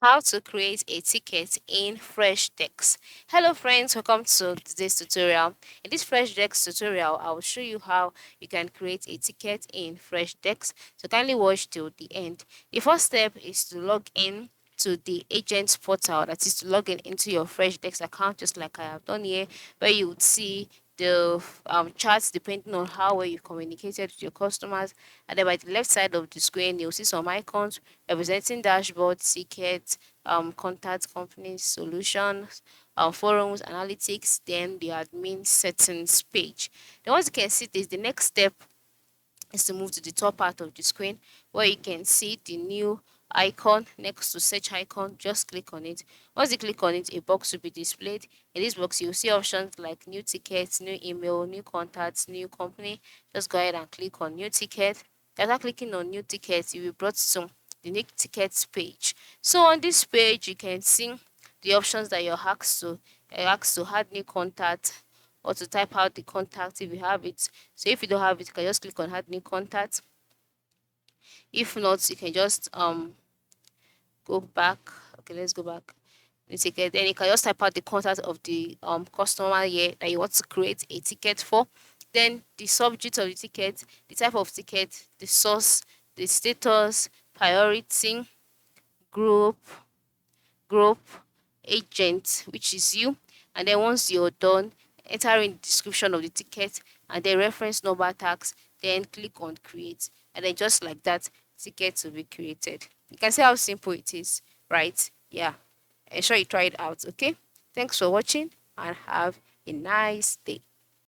How to create a ticket in Freshdesk. Hello friends, welcome to today's tutorial. In this Freshdesk tutorial, I will show you how you can create a ticket in Freshdesk. So kindly watch till the end. The first step is to log in to the agent portal, that is to log in into your Freshdesk account, just like I have done here, where you would see the charts depending on how well you communicated with your customers. And then by the left side of the screen, you'll see some icons representing dashboard, tickets, contact companies, solutions, forums, analytics, then the admin settings page. Then once you can see this, the next step is to move to the top part of the screen where you can see the new icon next to search icon. Just click on it. Once you click on it, a box will be displayed. In this box you'll see options like new tickets, new email, new contacts, new company. Just go ahead and click on new ticket. After clicking on new tickets, you will be brought to the new tickets page. So on this page you can see the options that you're asked to add new contact or to type out the contact if you have it. So if you don't have it, you can just click on add new contact. If not, you can just go back. Okay, let's go back. The ticket. Then you can just type out the contact of the customer here that you want to create a ticket for. Then the subject of the ticket, the type of ticket, the source, the status, priority, group, group, agent, which is you. And then once you're done, enter in the description of the ticket and then reference number tags, then click on create. And then just like that, ticket will be created. You can see how simple it is, right? Yeah. Ensure you try it out, okay? Thanks for watching and have a nice day.